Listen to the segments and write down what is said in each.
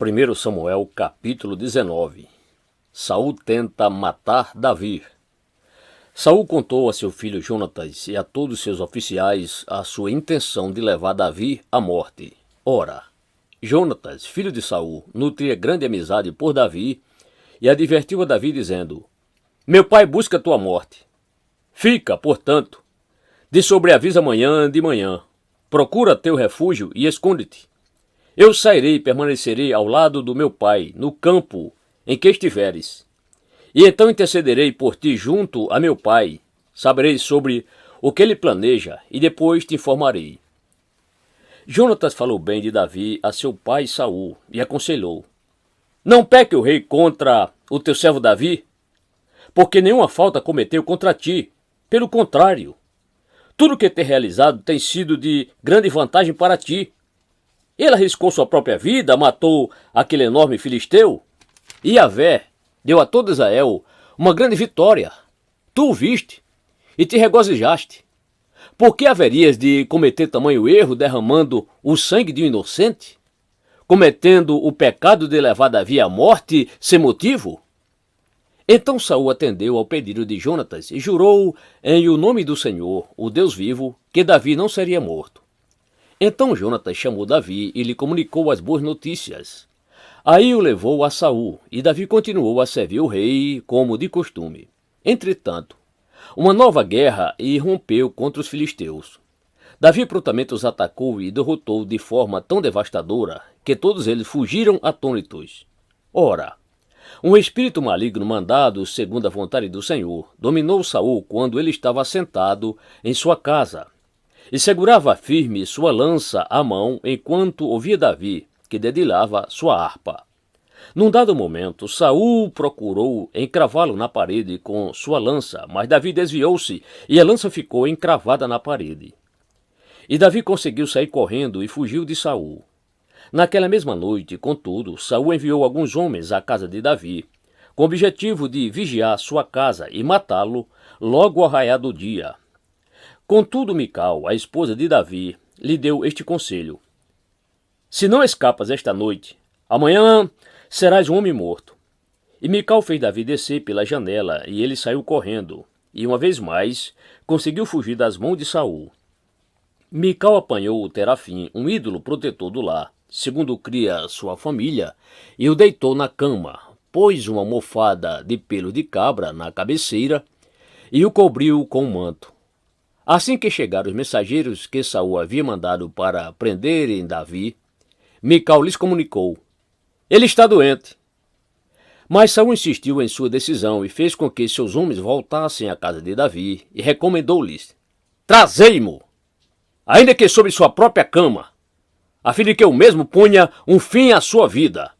1 Samuel capítulo 19. Saul tenta matar Davi. Saul contou a seu filho Jonatas e a todos seus oficiais a sua intenção de levar Davi à morte. Ora, Jonatas, filho de Saul, nutria grande amizade por Davi e advertiu a Davi dizendo: Meu pai busca tua morte. Fica, portanto, de sobreaviso amanhã de manhã. Procura teu refúgio e esconde-te. Eu sairei e permanecerei ao lado do meu pai, no campo em que estiveres. E então intercederei por ti junto a meu pai. Saberei sobre o que ele planeja e depois te informarei. Jonatas falou bem de Davi a seu pai Saul e aconselhou: Não peque o rei contra o teu servo Davi, porque nenhuma falta cometeu contra ti. Pelo contrário, tudo o que tem realizado tem sido de grande vantagem para ti. Ele arriscou sua própria vida, matou aquele enorme filisteu, e Yahvé deu a todo Israel uma grande vitória. Tu o viste e te regozijaste. Por que haverias de cometer tamanho erro derramando o sangue de um inocente? Cometendo o pecado de levar Davi à morte sem motivo? Então Saul atendeu ao pedido de Jonatas e jurou em o nome do Senhor, o Deus vivo, que Davi não seria morto. Então Jonatas chamou Davi e lhe comunicou as boas notícias. Aí o levou a Saul, e Davi continuou a servir o rei como de costume. Entretanto, uma nova guerra irrompeu contra os filisteus. Davi prontamente os atacou e derrotou de forma tão devastadora que todos eles fugiram atônitos. Ora, um espírito maligno mandado segundo a vontade do Senhor dominou Saul quando ele estava sentado em sua casa e segurava firme sua lança à mão enquanto ouvia Davi, que dedilhava sua harpa. Num dado momento, Saul procurou encravá-lo na parede com sua lança, mas Davi desviou-se e a lança ficou encravada na parede. E Davi conseguiu sair correndo e fugiu de Saul. Naquela mesma noite, contudo, Saul enviou alguns homens à casa de Davi, com o objetivo de vigiar sua casa e matá-lo logo ao raiar do dia. Contudo, Mical, a esposa de Davi, lhe deu este conselho: Se não escapas esta noite, amanhã serás um homem morto. E Mical fez Davi descer pela janela, e ele saiu correndo, e uma vez mais conseguiu fugir das mãos de Saul. Mical apanhou o Terafim, um ídolo protetor do lar, segundo cria sua família, e o deitou na cama, pôs uma almofada de pelo de cabra na cabeceira e o cobriu com um manto. Assim que chegaram os mensageiros que Saul havia mandado para prenderem Davi, Mical lhes comunicou: Ele está doente. Mas Saul insistiu em sua decisão e fez com que seus homens voltassem à casa de Davi e recomendou-lhes: Trazei-mo, ainda que sobre sua própria cama, a fim de que eu mesmo ponha um fim à sua vida.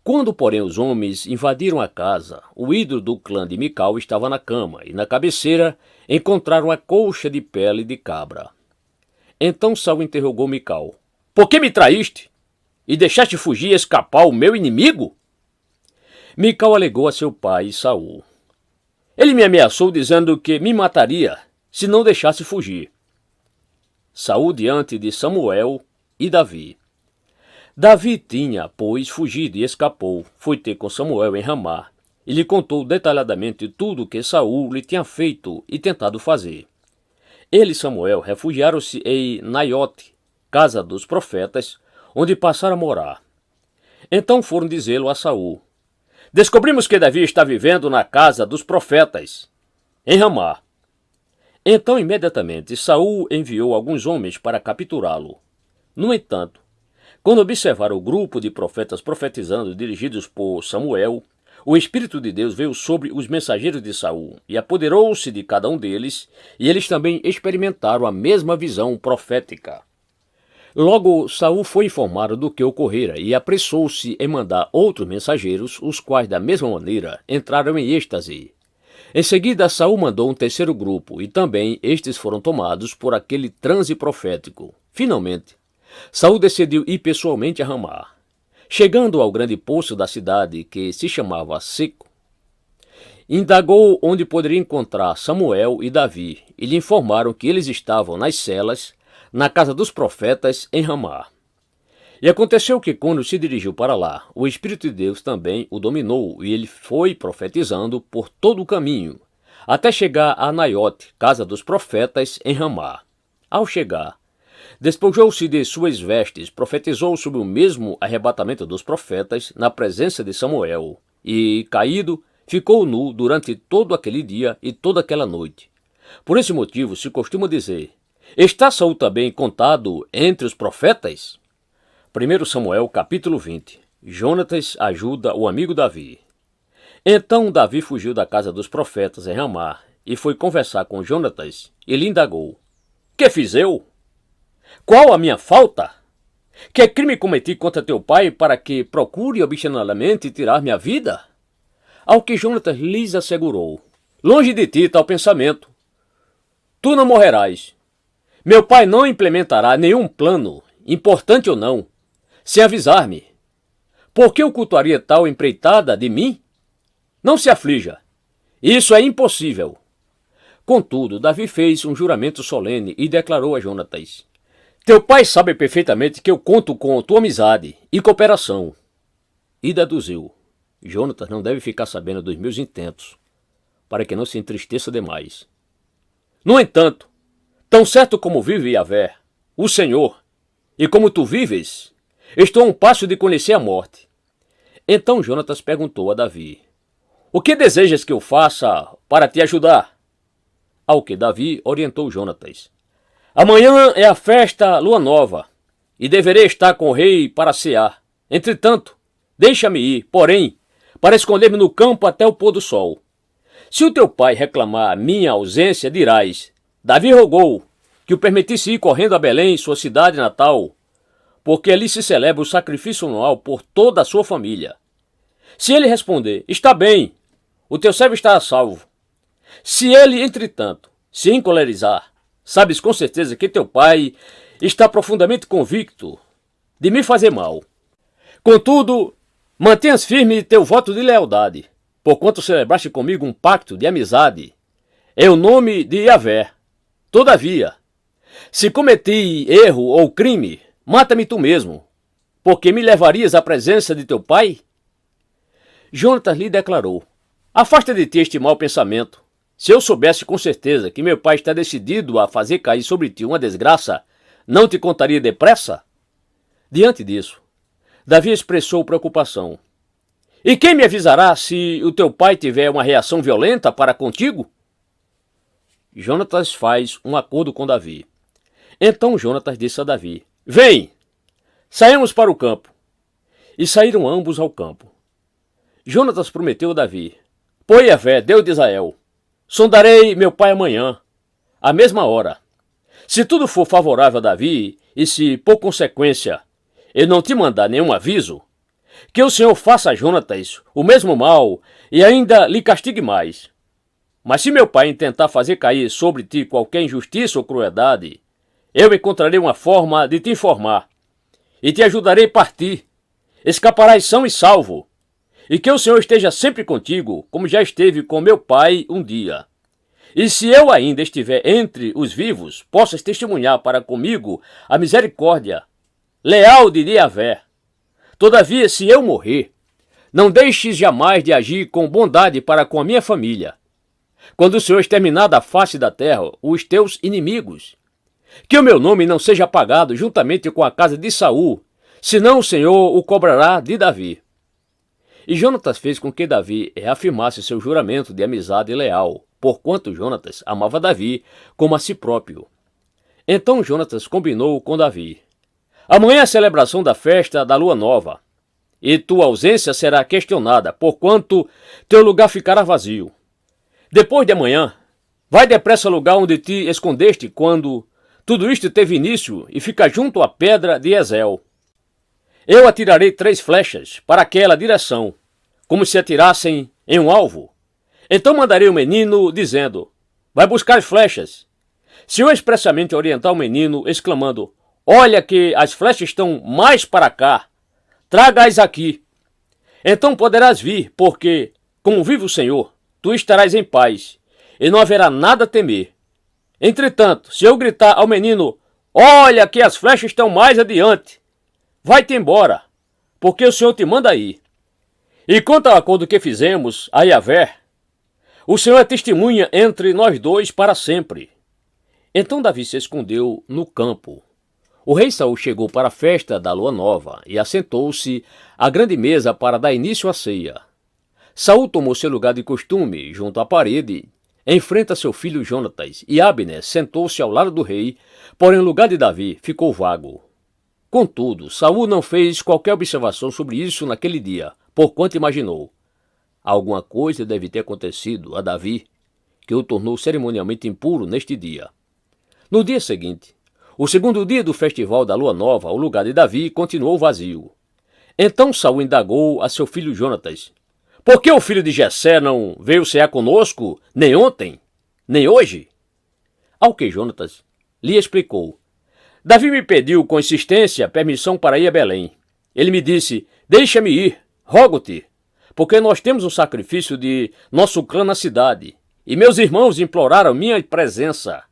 Quando, porém, os homens invadiram a casa, o ídolo do clã de Mical estava na cama, e na cabeceira encontraram a colcha de pele de cabra. Então Saul interrogou Mical: Por que me traíste? E deixaste fugir e escapar o meu inimigo? Mical alegou a seu pai Saul: Ele me ameaçou dizendo que me mataria se não deixasse fugir. Saul diante de Samuel e Davi. Davi tinha, pois, fugido e escapou. Foi ter com Samuel em Ramá e lhe contou detalhadamente tudo o que Saul lhe tinha feito e tentado fazer. Ele e Samuel refugiaram-se em Naiote, casa dos profetas, onde passaram a morar. Então foram dizê-lo a Saul: Descobrimos que Davi está vivendo na casa dos profetas, em Ramá. Então imediatamente Saul enviou alguns homens para capturá-lo. No entanto, quando observaram o grupo de profetas profetizando dirigidos por Samuel, o Espírito de Deus veio sobre os mensageiros de Saul e apoderou-se de cada um deles, e eles também experimentaram a mesma visão profética. Logo Saul foi informado do que ocorrera e apressou-se em mandar outros mensageiros, os quais da mesma maneira entraram em êxtase. Em seguida Saul mandou um terceiro grupo, e também estes foram tomados por aquele transe profético. Finalmente, Saul decidiu ir pessoalmente a Ramá. Chegando ao grande poço da cidade, que se chamava Seco, indagou onde poderia encontrar Samuel e Davi, e lhe informaram que eles estavam nas celas, na casa dos profetas, em Ramá. E aconteceu que, quando se dirigiu para lá, o Espírito de Deus também o dominou, e ele foi profetizando por todo o caminho, até chegar a Naiote, casa dos profetas, em Ramá. Ao chegar, despojou-se de suas vestes, profetizou sobre o mesmo arrebatamento dos profetas na presença de Samuel, e, caído, ficou nu durante todo aquele dia e toda aquela noite. Por esse motivo se costuma dizer: está Saul também contado entre os profetas? 1 Samuel capítulo 20. Jonatas ajuda o amigo Davi. Então Davi fugiu da casa dos profetas em Ramá e foi conversar com Jonatas e lhe indagou: que fiz eu? Qual a minha falta? Que crime cometi contra teu pai para que procure obstinadamente tirar minha vida? Ao que Jonatas lhes assegurou: longe de ti tal pensamento. Tu não morrerás. Meu pai não implementará nenhum plano, importante ou não, sem avisar-me. Por que ocultaria tal empreitada de mim? Não se aflija. Isso é impossível. Contudo, Davi fez um juramento solene e declarou a Jonatas: teu pai sabe perfeitamente que eu conto com tua amizade e cooperação. E deduziu: Jonatas não deve ficar sabendo dos meus intentos, para que não se entristeça demais. No entanto, tão certo como vive Yahvé, o Senhor, e como tu vives, estou a um passo de conhecer a morte. Então Jonatas perguntou a Davi: o que desejas que eu faça para te ajudar? Ao que Davi orientou Jonatas: amanhã é a festa lua nova, e deverei estar com o rei para cear. Entretanto, deixa-me ir, porém, para esconder-me no campo até o pôr do sol. Se o teu pai reclamar minha ausência, dirás: Davi rogou que o permitisse ir correndo a Belém, sua cidade natal, porque ali se celebra o sacrifício anual por toda a sua família. Se ele responder: está bem, o teu servo está a salvo. Se ele, entretanto, se encolerizar, sabes com certeza que teu pai está profundamente convicto de me fazer mal. Contudo, mantenhas firme teu voto de lealdade, porquanto celebraste comigo um pacto de amizade, em o nome de Yahvé. Todavia, se cometi erro ou crime, mata-me tu mesmo, porque me levarias à presença de teu pai? Jonatas lhe declarou: afasta de ti este mau pensamento. Se eu soubesse com certeza que meu pai está decidido a fazer cair sobre ti uma desgraça, não te contaria depressa? Diante disso, Davi expressou preocupação: e quem me avisará se o teu pai tiver uma reação violenta para contigo? Jonatas faz um acordo com Davi. Então Jonatas disse a Davi: vem, saímos para o campo. E saíram ambos ao campo. Jonatas prometeu a Davi: por Yahvé, Deus de Israel, sondarei meu pai amanhã, à mesma hora. Se tudo for favorável a Davi, e se, por consequência, ele não te mandar nenhum aviso, que o Senhor faça a Jonatas o mesmo mal e ainda lhe castigue mais. Mas se meu pai intentar fazer cair sobre ti qualquer injustiça ou crueldade, eu encontrarei uma forma de te informar, e te ajudarei a partir. Escaparás são e salvo, e que o Senhor esteja sempre contigo, como já esteve com meu pai um dia. E se eu ainda estiver entre os vivos, possas testemunhar para comigo a misericórdia leal de Yahvé. Todavia, se eu morrer, não deixes jamais de agir com bondade para com a minha família, quando o Senhor exterminar da face da terra os teus inimigos. Que o meu nome não seja apagado juntamente com a casa de Saul, senão o Senhor o cobrará de Davi. E Jonatas fez com que Davi reafirmasse seu juramento de amizade leal, porquanto Jonatas amava Davi como a si próprio. Então Jonatas combinou com Davi: amanhã é a celebração da festa da lua nova, e tua ausência será questionada, porquanto teu lugar ficará vazio. Depois de amanhã, vai depressa ao lugar onde te escondeste quando tudo isto teve início, e fica junto à pedra de Ezel. Eu atirarei 3 flechas para aquela direção, como se atirassem em um alvo. Então mandarei o menino, dizendo: vai buscar as flechas. Se eu expressamente orientar o menino, exclamando: olha que as flechas estão mais para cá, traga-as aqui. Então poderás vir, porque, como vive o Senhor, tu estarás em paz, e não haverá nada a temer. Entretanto, se eu gritar ao menino: olha que as flechas estão mais adiante, vai-te embora, porque o Senhor te manda ir. E quanto ao acordo que fizemos a Yahvé, o Senhor é testemunha entre nós dois para sempre. Então Davi se escondeu no campo. O rei Saul chegou para a festa da lua nova e assentou-se à grande mesa para dar início à ceia. Saul tomou seu lugar de costume junto à parede, em frente a seu filho Jonatas, e Abner sentou-se ao lado do rei, porém o lugar de Davi ficou vago. Contudo, Saul não fez qualquer observação sobre isso naquele dia, porquanto imaginou: alguma coisa deve ter acontecido a Davi, que o tornou cerimonialmente impuro neste dia. No dia seguinte, o segundo dia do festival da lua nova, o lugar de Davi continuou vazio. Então Saul indagou a seu filho Jonatas: por que o filho de Jessé não veio cear conosco, nem ontem, nem hoje? Ao que Jonatas lhe explicou: Davi me pediu com insistência permissão para ir a Belém. Ele me disse: deixa-me ir, rogo-te, porque nós temos um sacrifício de nosso clã na cidade, e meus irmãos imploraram minha presença.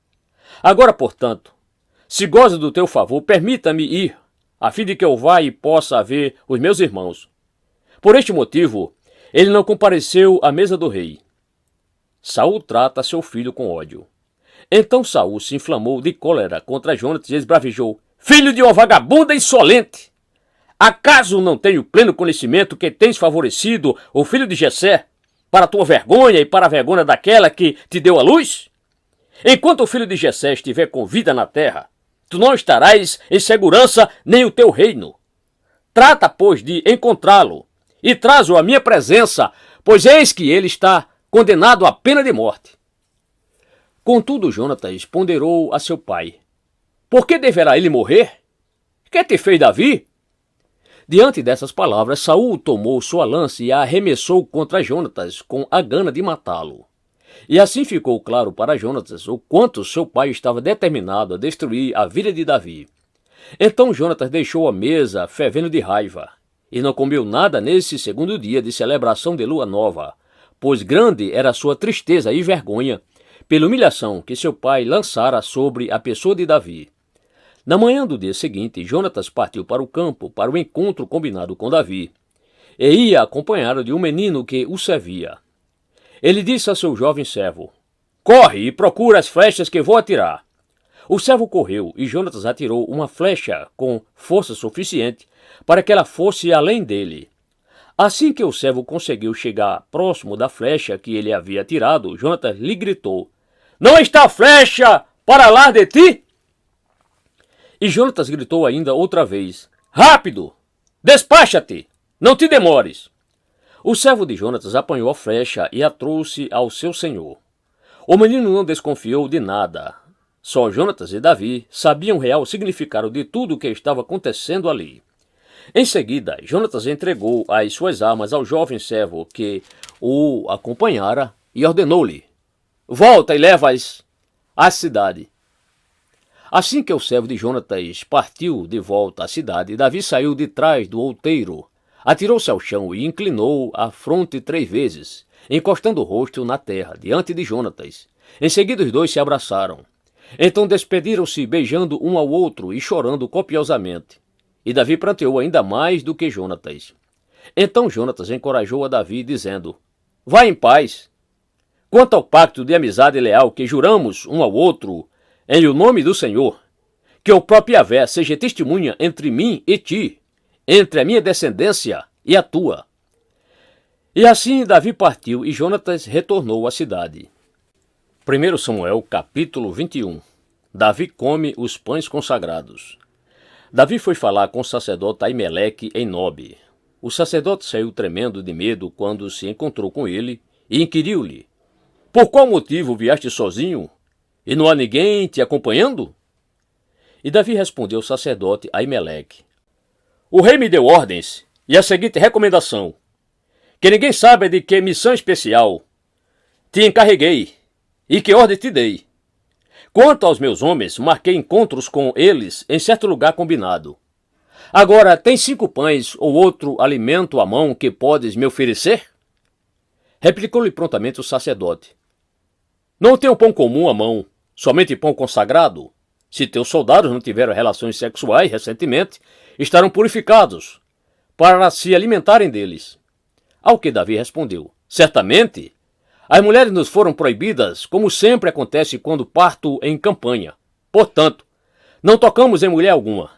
Agora, portanto, se gozo do teu favor, permita-me ir, a fim de que eu vá e possa ver os meus irmãos. Por este motivo, ele não compareceu à mesa do rei. Saul trata seu filho com ódio. Então Saul se inflamou de cólera contra Jonatas e esbravejou: filho de uma vagabunda insolente! Acaso não tenho pleno conhecimento que tens favorecido o filho de Jessé, para tua vergonha e para a vergonha daquela que te deu a luz? Enquanto o filho de Jessé estiver com vida na terra, tu não estarás em segurança nem o teu reino. Trata, pois, de encontrá-lo e traz-o à minha presença, pois eis que ele está condenado à pena de morte. Contudo, Jonatas ponderou a seu pai: por que deverá ele morrer? Que te fez Davi? Diante dessas palavras, Saul tomou sua lança e a arremessou contra Jonatas com a gana de matá-lo. E assim ficou claro para Jonatas o quanto seu pai estava determinado a destruir a vida de Davi. Então Jonatas deixou a mesa fervendo de raiva, e não comeu nada nesse segundo dia de celebração de lua nova, pois grande era sua tristeza e vergonha pela humilhação que seu pai lançara sobre a pessoa de Davi. Na manhã do dia seguinte, Jonatas partiu para o campo para o encontro combinado com Davi, e ia acompanhado de um menino que o servia. Ele disse a seu jovem servo: corre e procura as flechas que vou atirar. O servo correu e Jonatas atirou uma flecha com força suficiente para que ela fosse além dele. Assim que o servo conseguiu chegar próximo da flecha que ele havia atirado, Jonatas lhe gritou: não está a flecha para lá de ti? E Jonatas gritou ainda outra vez: rápido! Despacha-te! Não te demores! O servo de Jonatas apanhou a flecha e a trouxe ao seu senhor. O menino não desconfiou de nada. Só Jonatas e Davi sabiam o real significado de tudo o que estava acontecendo ali. Em seguida, Jonatas entregou as suas armas ao jovem servo que o acompanhara e ordenou-lhe: volta e leva-as à cidade. Assim que o servo de Jonatas partiu de volta à cidade, Davi saiu de trás do outeiro, atirou-se ao chão e inclinou a fronte 3 vezes, encostando o rosto na terra, diante de Jonatas. Em seguida os dois se abraçaram. Então despediram-se beijando um ao outro e chorando copiosamente. E Davi pranteou ainda mais do que Jonatas. Então Jonatas encorajou a Davi, dizendo: vá em paz. Quanto ao pacto de amizade leal que juramos um ao outro, em o nome do Senhor, que o próprio Yahvé seja testemunha entre mim e ti, entre a minha descendência e a tua. E assim Davi partiu e Jonatas retornou à cidade. 1 Samuel capítulo 21. Davi come os pães consagrados. Davi foi falar com o sacerdote Aimeleque em Nobe. O sacerdote saiu tremendo de medo quando se encontrou com ele e inquiriu-lhe: por qual motivo vieste sozinho? E não há ninguém te acompanhando? E Davi respondeu ao sacerdote Aimeleque: o rei me deu ordens e a seguinte recomendação: que ninguém saiba de que missão especial te encarreguei e que ordem te dei. Quanto aos meus homens, marquei encontros com eles em certo lugar combinado. Agora, tens 5 pães ou outro alimento à mão que podes me oferecer? Replicou-lhe prontamente o sacerdote: não tenho pão comum à mão, somente pão consagrado. Se teus soldados não tiveram relações sexuais recentemente, estarão purificados, para se alimentarem deles. Ao que Davi respondeu: certamente, as mulheres nos foram proibidas, como sempre acontece quando parto em campanha. Portanto, não tocamos em mulher alguma.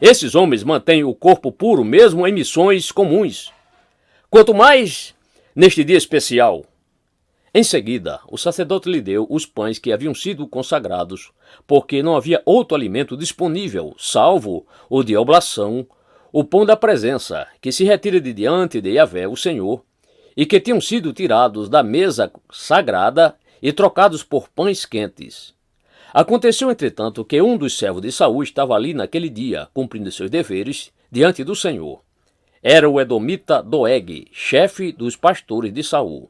Esses homens mantêm o corpo puro mesmo em missões comuns. Quanto mais neste dia especial. Em seguida, o sacerdote lhe deu os pães que haviam sido consagrados, porque não havia outro alimento disponível, salvo o de oblação, o pão da presença, que se retira de diante de Yahvé, o Senhor, e que tinham sido tirados da mesa sagrada e trocados por pães quentes. Aconteceu, entretanto, que um dos servos de Saul estava ali naquele dia, cumprindo seus deveres diante do Senhor. Era o edomita Doeg, chefe dos pastores de Saul.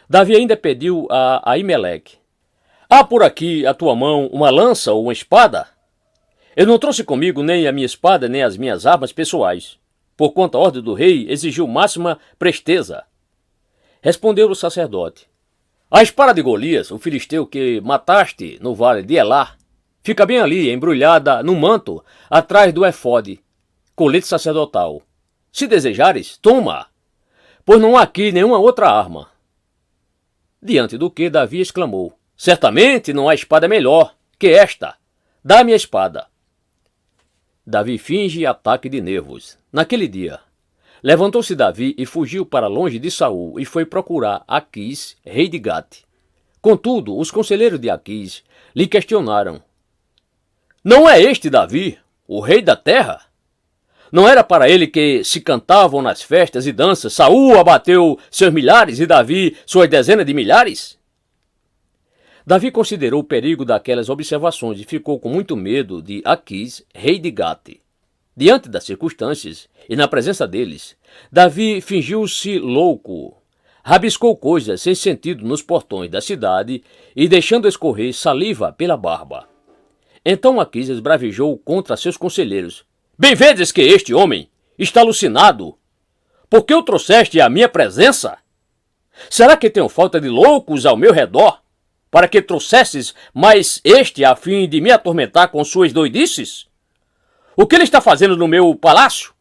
Davi ainda pediu a Aimeleque: há por aqui à tua mão uma lança ou uma espada? Eu não trouxe comigo nem a minha espada nem as minhas armas pessoais, porquanto a ordem do rei exigiu máxima presteza. Respondeu o sacerdote: a espada de Golias, o filisteu que mataste no vale de Elá, fica bem ali, embrulhada num manto, atrás do efode, colete sacerdotal. Se desejares, toma, pois não há aqui nenhuma outra arma. Diante do que Davi exclamou: certamente não há espada melhor que esta. Dá-me a espada. Davi finge ataque de nervos. Naquele dia, levantou-se Davi e fugiu para longe de Saul e foi procurar Aquis, rei de Gate. Contudo, os conselheiros de Aquis lhe questionaram: não é este Davi, o rei da terra? Não era para ele que se cantavam nas festas e danças: Saul abateu seus milhares e Davi suas dezenas de milhares? Davi considerou o perigo daquelas observações e ficou com muito medo de Aquis, rei de Gate. Diante das circunstâncias e na presença deles, Davi fingiu-se louco, rabiscou coisas sem sentido nos portões da cidade e deixando escorrer saliva pela barba. Então Aquis esbravejou contra seus conselheiros: bem vedes que este homem está alucinado. Por que o trouxeste à minha presença? Será que tenho falta de loucos ao meu redor, para que trouxesses mais este a fim de me atormentar com suas doidices? O que ele está fazendo no meu palácio?